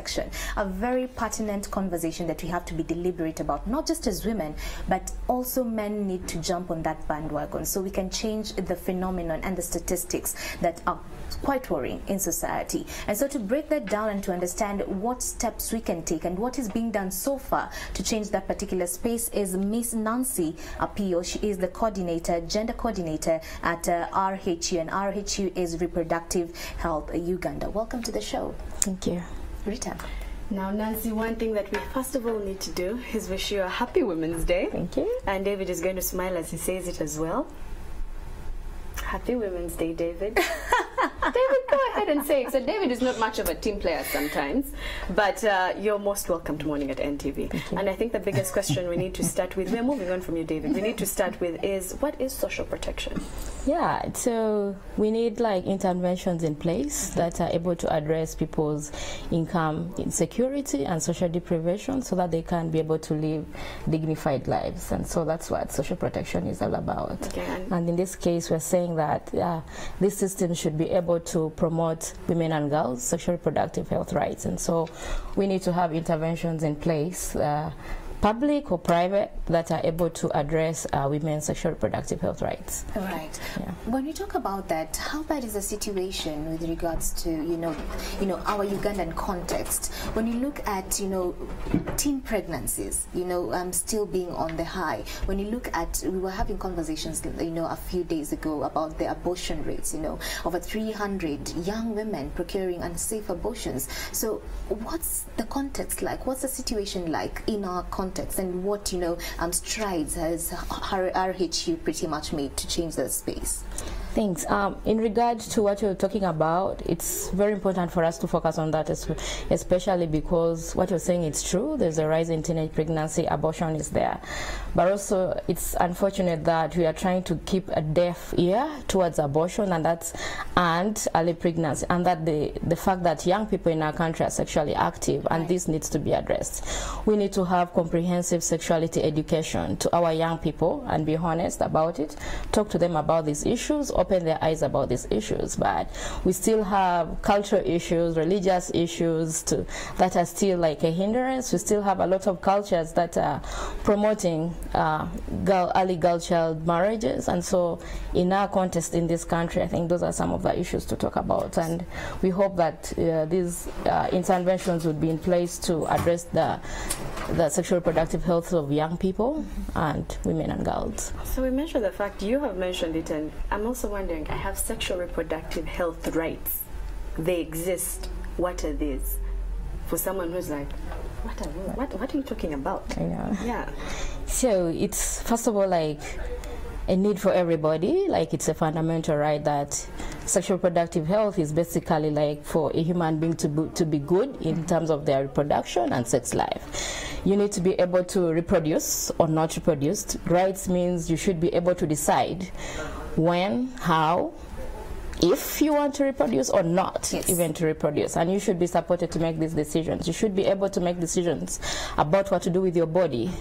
protection. A very pertinent conversation that we have to be deliberate about, not just as women, but also men need to jump on that bandwagon so we can change the phenomenon and the statistics that are quite worrying in society. And so to break that down and to understand what steps we can take and what is being done so far to change that particular space is Miss Nancy Apio. She is the coordinator, gender coordinator at RHU, and RHU is Reproductive Health Uganda. Welcome to the show. Thank you. Rita. Now, Nancy, one thing that we first of all need to do is wish you a happy Women's Day. Thank you. And David is going to smile as he says it as well. Happy Women's Day, David. David, go ahead and say it. So David is not much of a team player sometimes, but you're most welcome to Morning at NTV. And I think the biggest question we need to start with, we're moving on from you, David, we need to start with is, what is social protection? Yeah, so we need like interventions in place that are able to address people's income insecurity and social deprivation so that they can be able to live dignified lives. And so that's what social protection is all about. Okay. And in this case, we're saying that this system should be able to promote women and girls' sexual reproductive health rights. And so we need to have interventions in place, public or private, that are able to address women's sexual reproductive health rights. Right. Yeah. When we talk about that, how bad is the situation with regards to our Ugandan context? When you look at teen pregnancies, still being on the high. When you look at, we were having conversations, a few days ago about the abortion rates. Over 300 young women procuring unsafe abortions. So, what's the context like? What's the situation like in our context? And what strides has RHU pretty much made to change the space? Thanks. In regards to what you're talking about, it's very important for us to focus on that, especially because what you're saying is true. There's a rise in teenage pregnancy, abortion is there. But also, it's unfortunate that we are trying to keep a deaf ear towards abortion and early pregnancy, and that the fact that young people in our country are sexually active, and this needs to be addressed. We need to have comprehensive sexuality education to our young people and be honest about it, talk to them about these issues, open their eyes about these issues. But we still have cultural issues, religious issues that are still like a hindrance. We still have a lot of cultures that are promoting early girl-child marriages, and so in our context in this country, I think those are some of the issues to talk about, and we hope that these interventions would be in place to address the sexual reproductive health of young people and women and girls. So we mentioned the fact, you have mentioned it, and I'm also wondering, I have sexual reproductive health rights. They exist. What are these? For someone who's like, what are you talking about? I know. Yeah. So it's first of all like a need for everybody, like it's a fundamental right that sexual reproductive health is basically like for a human being to be good in terms of their reproduction and sex life. You need to be able to reproduce or not reproduce. Rights means you should be able to decide when, how, if you want to reproduce or not even to reproduce, and you should be supported to make these decisions. You should be able to make decisions about what to do with your body.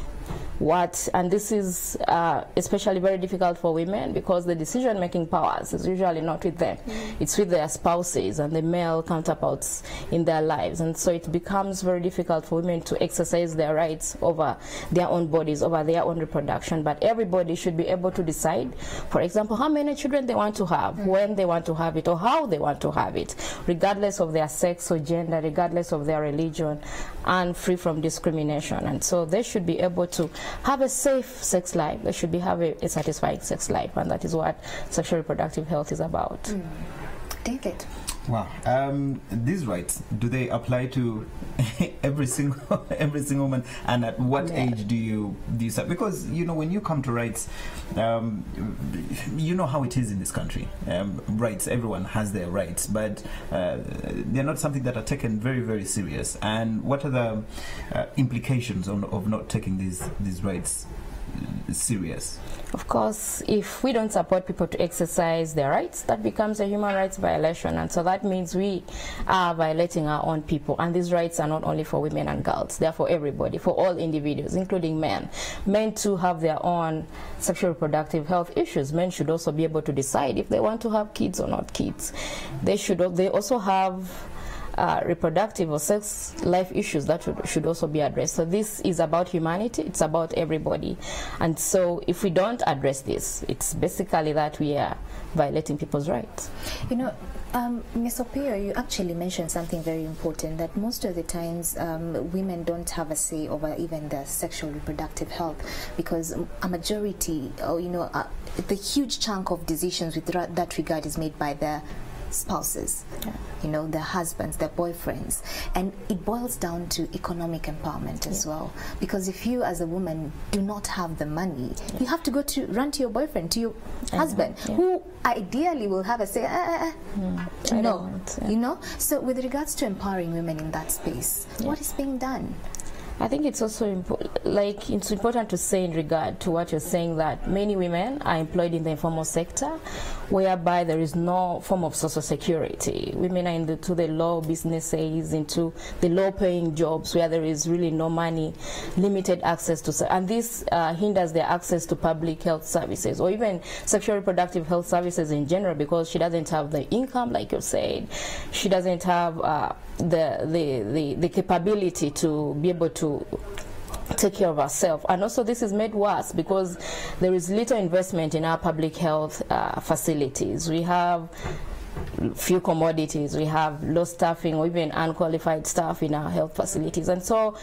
And this is especially very difficult for women because the decision-making powers is usually not with them. It's with their spouses and the male counterparts in their lives. And so it becomes very difficult for women to exercise their rights over their own bodies, over their own reproduction. But everybody should be able to decide, for example, how many children they want to have, when they want to have it, or how they want to have it, regardless of their sex or gender, regardless of their religion, and free from discrimination. And so they should be able to have a safe sex life. They should have a satisfying sex life, and that is what sexual reproductive health is about. David. Wow. These rights, do they apply to every single woman? And at what age do you start? Because when you come to rights, you know how it is in this country. Rights, everyone has their rights, but they're not something that are taken very, very serious. And what are the implications of not taking these rights serious? Of course, if we don't support people to exercise their rights, that becomes a human rights violation, and so that means we are violating our own people. And these rights are not only for women and girls, they're for everybody, for all individuals, including men. Men too have their own sexual reproductive health issues. Men should also be able to decide if they want to have kids or not kids. They also have reproductive or sex life issues that should also be addressed. So this is about humanity, it's about everybody. And so if we don't address this, it's basically that we are violating people's rights. You know, Ms. Opio, you actually mentioned something very important, that most of the times women don't have a say over even their sexual reproductive health, because a majority, or the huge chunk of decisions with that regard is made by their spouses, their husbands, their boyfriends, and it boils down to economic empowerment as well. Because if you as a woman do not have the money, you have to go to run to your boyfriend, to your husband, who ideally will have a say. So with regards to empowering women in that space, what is being done? I think it's also it's important to say in regard to what you're saying, that many women are employed in the informal sector, whereby there is no form of social security. Women are into the low businesses, into the low-paying jobs where there is really no money, limited access to, and this hinders their access to public health services or even sexual reproductive health services in general, because she doesn't have the income, like you said. She doesn't have the capability to be able to take care of herself. And also this is made worse because there is little investment in our public health facilities. We have few commodities, we have low staffing or even unqualified staff in our health facilities, and so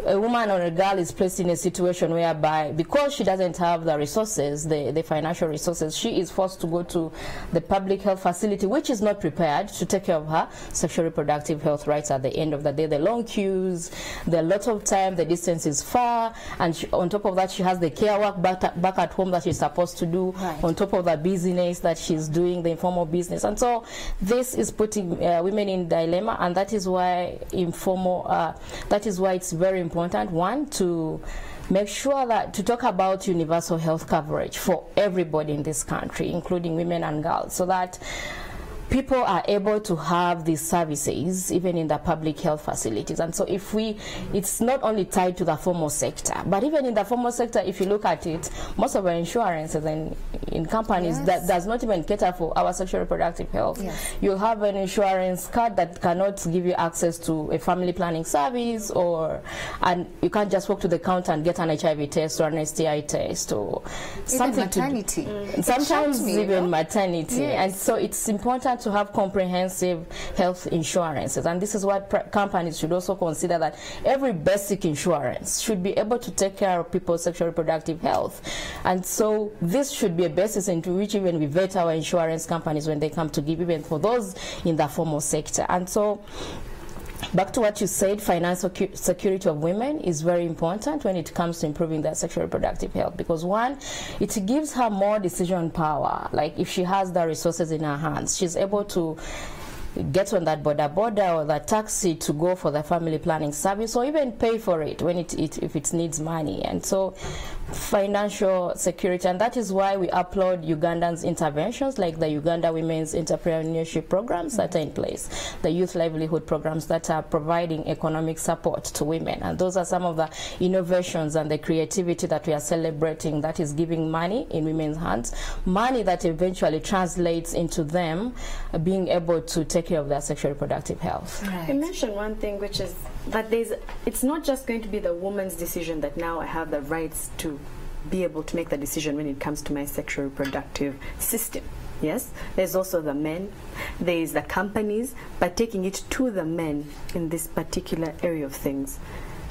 a woman or a girl is placed in a situation whereby, because she doesn't have the resources, the financial resources, she is forced to go to the public health facility, which is not prepared to take care of her sexual reproductive health rights at the end of the day. The long queues, the lot of time, the distance is far, and on top of that she has the care work back at home that she's supposed to do, on top of the business that she's doing, the informal business. And so this is putting women in dilemma, and that is why it's very important, one, to make sure that to talk about universal health coverage for everybody in this country, including women and girls, so that people are able to have these services even in the public health facilities. And so it's not only tied to the formal sector, but even in the formal sector, if you look at it, most of our insurances and in companies that does not even cater for our sexual reproductive health. You have an insurance card that cannot give you access to a family planning service, and you can't just walk to the counter and get an HIV test or an STI test or something. Maternity. Sometimes even maternity. And so it's important to have comprehensive health insurances, and this is what companies should also consider, that every basic insurance should be able to take care of people's sexual reproductive health. And so this should be a basis into which even we vet our insurance companies when they come to give, even for those in the formal sector. And so back to what you said, financial security of women is very important when it comes to improving their sexual reproductive health, because one, it gives her more decision power. Like if she has the resources in her hands, she's able to get on that border or the taxi to go for the family planning service, or even pay for it when if it needs money. And so financial security, and that is why we applaud Ugandan's interventions, like the Uganda Women's Entrepreneurship Programs that are in place, the youth livelihood programs that are providing economic support to women. And those are some of the innovations and the creativity that we are celebrating, that is giving money in women's hands, money that eventually translates into them being able to take care of their sexual reproductive health. You mentioned one thing, which is that it's not just going to be the woman's decision that now I have the rights to be able to make the decision when it comes to my sexual reproductive system. Yes, there's also the men, there is the companies, but taking it to the men in this particular area of things.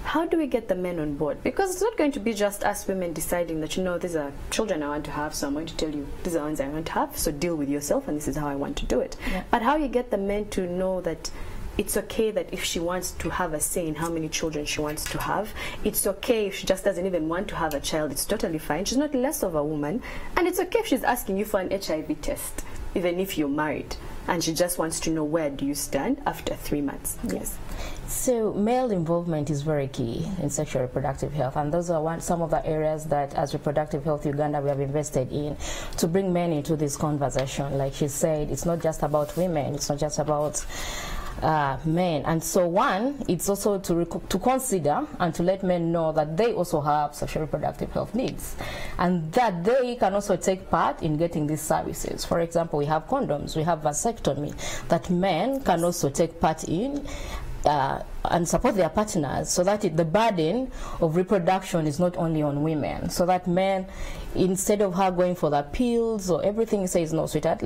How do we get the men on board? Because it's not going to be just us women deciding that, these are children I want to have, so I'm going to tell you these are the ones I want to have, so deal with yourself and this is how I want to do it. But how you get the men to know that it's okay that if she wants to have a say in how many children she wants to have, it's okay if she just doesn't even want to have a child, it's totally fine. She's not less of a woman, and it's okay if she's asking you for an HIV test, even if you're married, and she just wants to know where do you stand after 3 months. Yes. So male involvement is very key in sexual reproductive health, and those are some of the areas that as Reproductive Health Uganda we have invested in to bring men into this conversation. Like she said, it's not just about women, it's not just about men. And so one, it's also to consider and to let men know that they also have sexual reproductive health needs, and that they can also take part in getting these services. For example, we have condoms, we have vasectomy, that men can also take part in and support their partners, so that the burden of reproduction is not only on women, so that men, instead of her going for the pills or everything, says, no, sweetheart,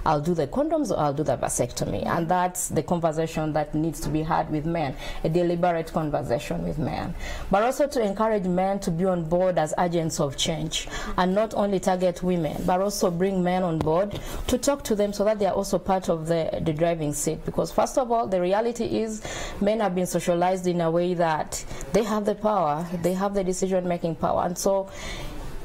I'll do the condoms or I'll do the vasectomy. And that's the conversation that needs to be had with men, a deliberate conversation with men. But also to encourage men to be on board as agents of change, and not only target women, but also bring men on board to talk to them, so that they are also part of the driving seat. Because first of all, the reality is men have been socialized in a way that they have the power, they have the decision-making power. And so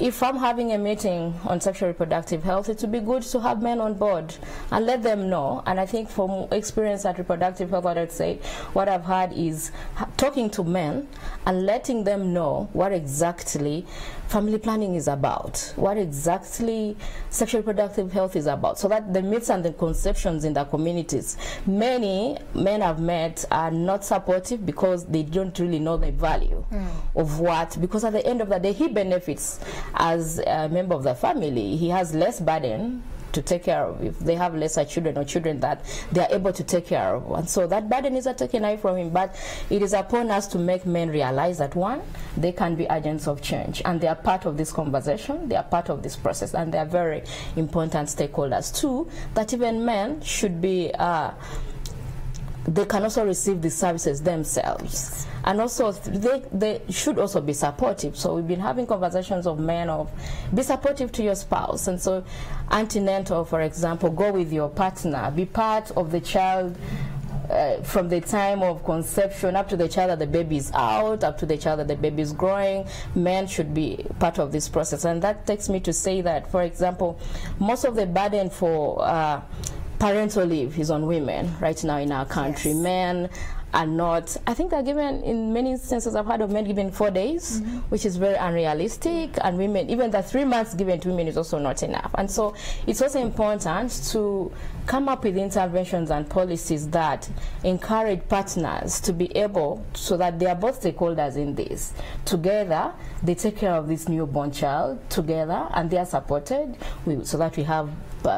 if I'm having a meeting on sexual reproductive health, it would be good to have men on board and let them know. And I think from experience at reproductive health, what I'd say, what I've had is talking to men and letting them know what exactly family planning is about, what exactly sexual reproductive health is about, so that the myths and the conceptions in the communities, many men I've met are not supportive because they don't really know the value of what, because at the end of the day, he benefits as a member of the family. He has less burden to take care of if they have lesser children or children that they are able to take care of, and so that burden is taken away from him. But it is upon us to make men realize that one, they can be agents of change, and they are part of this conversation, they are part of this process, and they are very important stakeholders. Two, that even men should be they can also receive the services themselves. And also they should also be supportive. So we've been having conversations of men of be supportive to your spouse. And so antenatal, for example, go with your partner, be part of the child from the time of conception up to the child that the baby is out, up to the child that the baby is growing. Men should be part of this process. And that takes me to say that, for example, most of the burden for parental leave is on women right now in our country. Yes. Men are not, I think they're given, in many instances I've heard of men given 4 days, which is very unrealistic, and women, even the 3 months given to women is also not enough. And so it's also important to come up with interventions and policies that encourage partners to be able, so that they are both stakeholders in this. Together, they take care of this newborn child together, and they are supported so that we have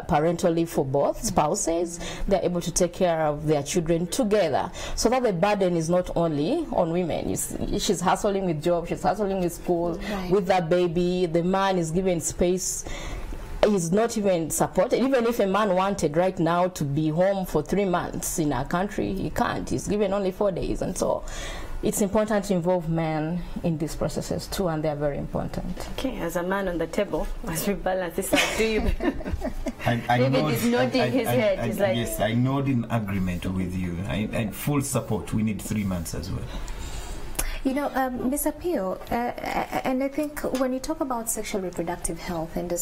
parental leave for both spouses. They're able to take care of their children together, so that the burden is not only on women. She's hustling with job, she's hustling with school, with that baby. The man is given space. He's not even supported. Even if a man wanted right now to be home for 3 months in our country, he can't. He's given only 4 days. And so it's important to involve men in these processes too, and they're very important. Okay, as a man on the table, as we balance this out, do you? David is nodding his head. He's like, yes, I nod in agreement with you. And full support. We need 3 months as well. You know, Ms. Apio, and I think when you talk about sexual reproductive health and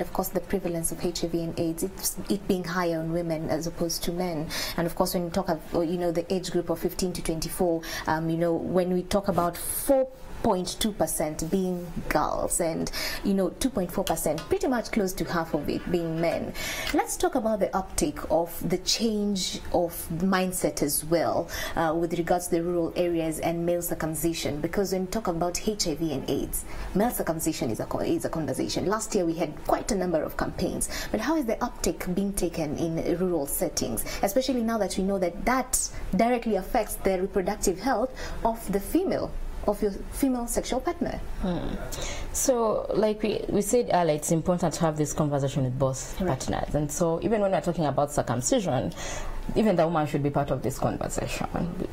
of course the prevalence of HIV and AIDS, it being higher on women as opposed to men, and of course when you talk of, you know, the age group of 15 to 24, you know, when we talk about 4.2% being girls, and you know 2.4%, pretty much close to half of it being men. Let's talk about the uptake of the change of mindset as well with regards to the rural areas and male circumcision, because when we talk about HIV and AIDS, male circumcision is a conversation. Last year we had quite a number of campaigns, but how is the uptake being taken in rural settings, especially now that we know that that directly affects the reproductive health of the female, of your female sexual partner? So like we said earlier, it's important to have this conversation with both partners. And so even when we're talking about circumcision, even the woman should be part of this conversation.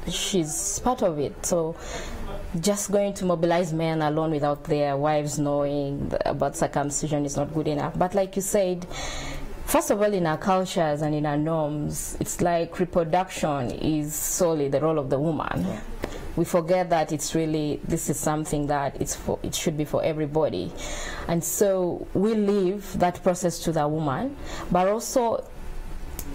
She's part of it. So just going to mobilize men alone without their wives knowing about circumcision is not good enough. But like you said, first of all, in our cultures and in our norms, it's like reproduction is solely the role of the woman. Yeah. We forget that it's really, this is something that it should be for everybody. And so we leave that process to the woman, but also,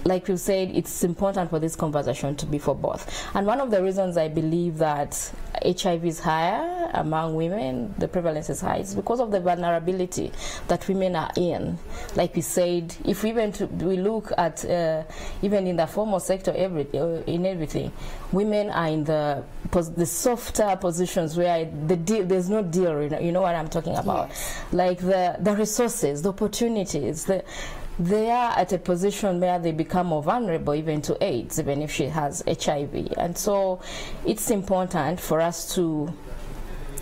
like you said, it's important for this conversation to be for both. And one of the reasons I believe that HIV is higher among women, the prevalence is high. It's because of the vulnerability that women are in. Like we said, if we look at even in the formal sector, in everything, women are in the softer positions where there's no deal. You know what I'm talking about? Yes. Like the resources, the opportunities, they are at a position where they become more vulnerable even to AIDS, even if she has HIV. And so it's important for us to,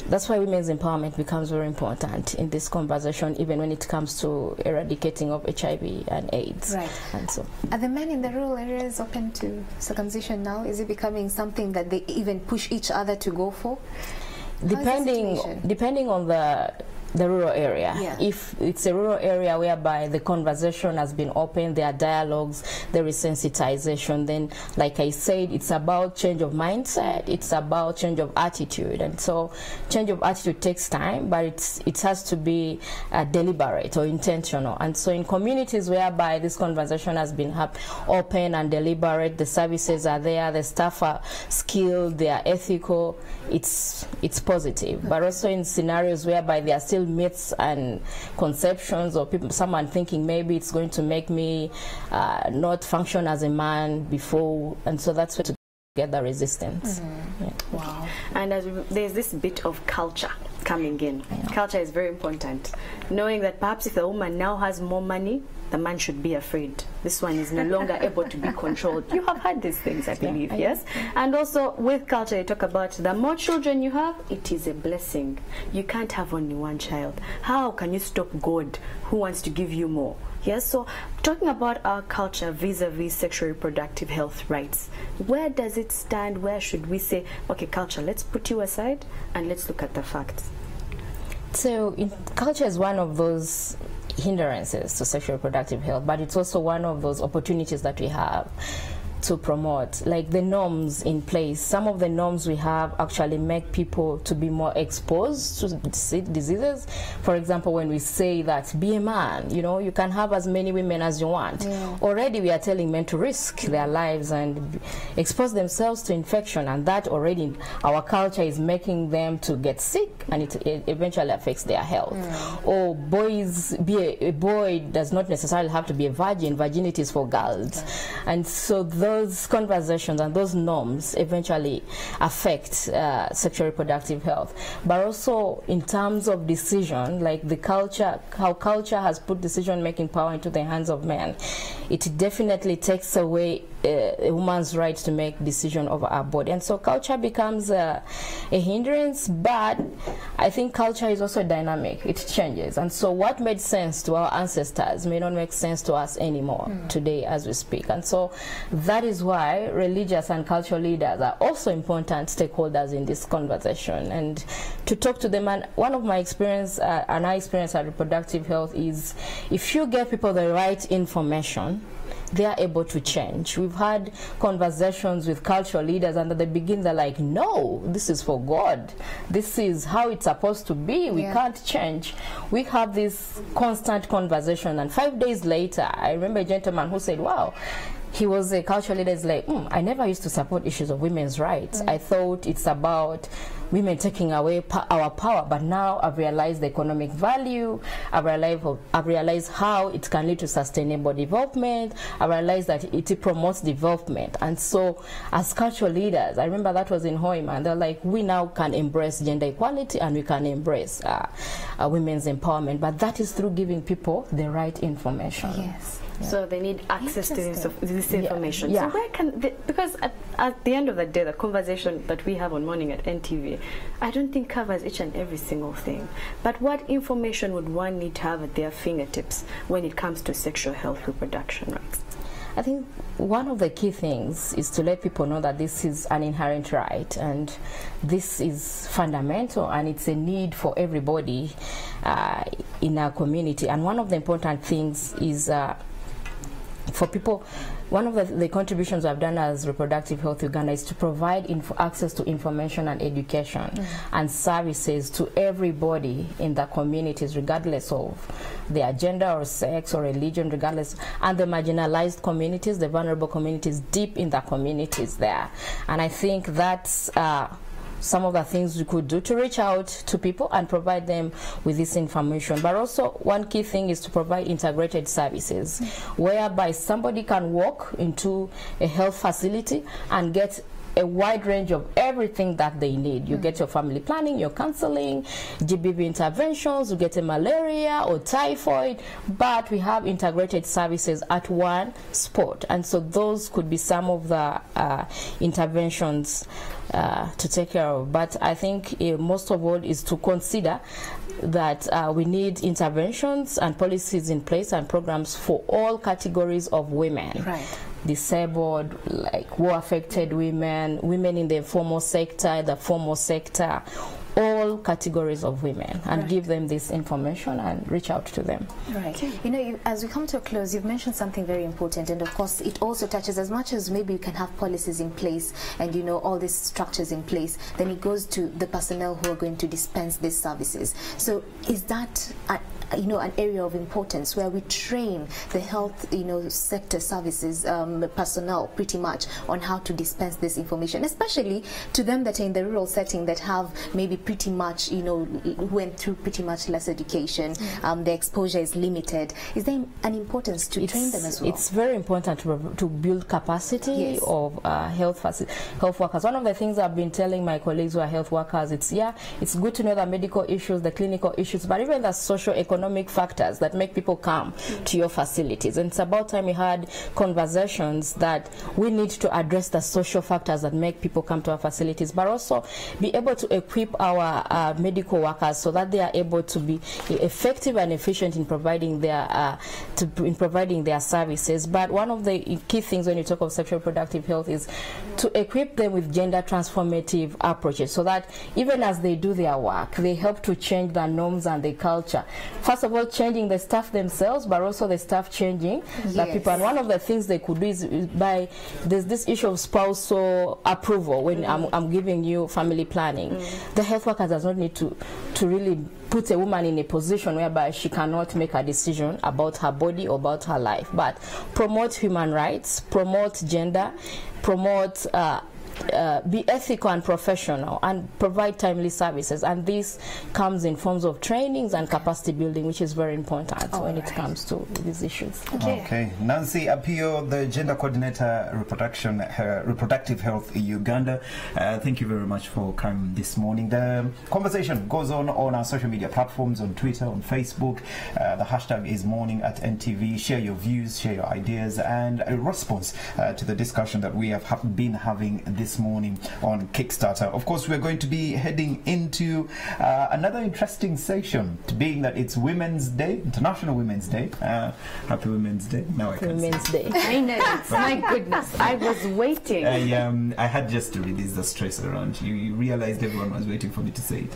that's why women's empowerment becomes very important in this conversation, even when it comes to eradicating of HIV and AIDS. Right. And so, are the men in the rural areas open to circumcision now? Is it becoming something that they even push each other to go for? Depending on the rural area. Yeah. If it's a rural area whereby the conversation has been open, there are dialogues, there is sensitization, then like I said, it's about change of mindset, it's about change of attitude. And so change of attitude takes time, but it has to be deliberate or intentional. And so in communities whereby this conversation has been open and deliberate, the services are there, the staff are skilled, they are ethical, it's positive. But also in scenarios whereby there are still myths and conceptions, or someone thinking maybe it's going to make me not function as a man before, and so that's where to get the resistance. Yeah. Wow. And there's this bit of culture coming in. Culture is very important. Knowing that perhaps if the woman now has more money, the man should be afraid. This one is no longer able to be controlled. You have heard these things, I believe, yes? And also with culture, you talk about the more children you have, it is a blessing. You can't have only one child. How can you stop God who wants to give you more? Yes, so talking about our culture vis-a-vis sexual reproductive health rights, where does it stand? Where should we say, okay, culture, let's put you aside and let's look at the facts? So culture is one of those hindrances to sexual reproductive health, but it's also one of those opportunities that we have to promote, like the norms in place. Some of the norms we have actually make people to be more exposed to diseases. For example, when we say that be a man, you can have as many women as you want. Yeah. Already we are telling men to risk their lives and expose themselves to infection, and that already our culture is making them to get sick, and it eventually affects their health. Yeah. Or boys, a boy does not necessarily have to be a virgin. Virginity is for girls. Okay. And so those conversations and those norms eventually affect sexual reproductive health. But also in terms of decision, like the culture, how culture has put decision-making power into the hands of men, it definitely takes away a woman's right to make decision over her body. And so culture becomes a hindrance, but I think culture is also dynamic. It changes. And so what made sense to our ancestors may not make sense to us anymore today as we speak. And so that is why religious and cultural leaders are also important stakeholders in this conversation, and to talk to them. And one of my experience and our experience at reproductive health is, if you give people the right information, they are able to change. We've had conversations with cultural leaders, and at the beginning they're like, no, this is for God. This is how it's supposed to be. We can't change. We have this constant conversation, and 5 days later, I remember a gentleman who said, wow, he was a cultural leader. He's like, I never used to support issues of women's rights. I thought it's about women taking away our power, but now I've realized the economic value. I've realized how it can lead to sustainable development. I realized that it promotes development. And so as cultural leaders, I remember that was in Hoima, and they're like, we now can embrace gender equality, and we can embrace women's empowerment, but that is through giving people the right information. Yes. Yeah. So they need access to this information. Yeah. So where can they, because at the end of the day, the conversation that we have on Morning at NTV, I don't think covers each and every single thing. But what information would one need to have at their fingertips when it comes to sexual health, reproduction rights? I think one of the key things is to let people know that this is an inherent right, and this is fundamental, and it's a need for everybody in our community. And one of the important things is for people, one of the contributions I've done as Reproductive Health Uganda is to provide access to information and education and services to everybody in the communities, regardless of their gender or sex or religion, regardless, and the marginalized communities, the vulnerable communities deep in the communities there. And I think that's some of the things we could do to reach out to people and provide them with this information. But also one key thing is to provide integrated services, whereby somebody can walk into a health facility and get a wide range of everything that they need. You get your family planning, your counseling, GBV interventions, you get a malaria or typhoid, but we have integrated services at one spot. And so those could be some of the interventions to take care of. But I think most of all is to consider that we need interventions and policies in place and programs for all categories of women. Right. Disabled, like war-affected women, women in the informal sector, the formal sector, all categories of women, and give them this information and reach out to them. Right. You know, as we come to a close, you've mentioned something very important, and of course it also touches, as much as maybe you can have policies in place and, you know, all these structures in place, then it goes to the personnel who are going to dispense these services. So is that you know, an area of importance where we train the health, you know, sector services personnel pretty much on how to dispense this information, especially to them that are in the rural setting, that have maybe pretty much, you know, went through pretty much less education, the exposure is limited. Is there an importance to train them as well? It's very important to build capacity of health workers. One of the things I've been telling my colleagues who are health workers, it's good to know the medical issues, the clinical issues, but even the socio-economic factors that make people come to your facilities. And it's about time we had conversations that we need to address the social factors that make people come to our facilities, but also be able to equip our medical workers so that they are able to be effective and efficient in providing their services. But one of the key things when you talk of sexual reproductive health is to equip them with gender transformative approaches, so that even as they do their work, they help to change the norms and the culture. First of all, changing the staff themselves, but also the staff changing the people. And one of the things they could do is by there's this issue of spousal approval when I'm giving you family planning. The health worker does not need to really put a woman in a position whereby she cannot make a decision about her body or about her life, but promote human rights, promote gender, promote be ethical and professional, and provide timely services. And this comes in forms of trainings and capacity building, which is very important when it comes to these issues. Okay. Nancy Apio, the Gender Coordinator, Reproductive Health Uganda. Thank you very much for coming this morning. The conversation goes on our social media platforms, on Twitter, on Facebook. The hashtag is morning@NTV. Share your views, share your ideas, and a response to the discussion that we have been having this morning on Kickstarter. Of course, we're going to be heading into another interesting session, being that it's Women's Day, International Women's Day. Happy Women's Day. Now I can Women's Day. I know. My goodness, I was waiting. I had just to release the stress around you. You realized everyone was waiting for me to say it.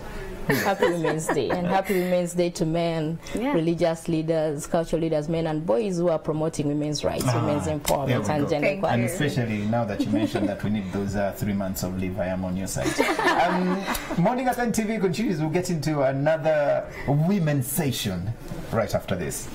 Happy Women's Day, and happy Women's Day to men, religious leaders, cultural leaders, men and boys who are promoting women's rights, women's empowerment and gender equality. And especially now that you mentioned that we need those 3 months of leave, I am on your side. Morning at NTV continues. We'll get into another women's session right after this.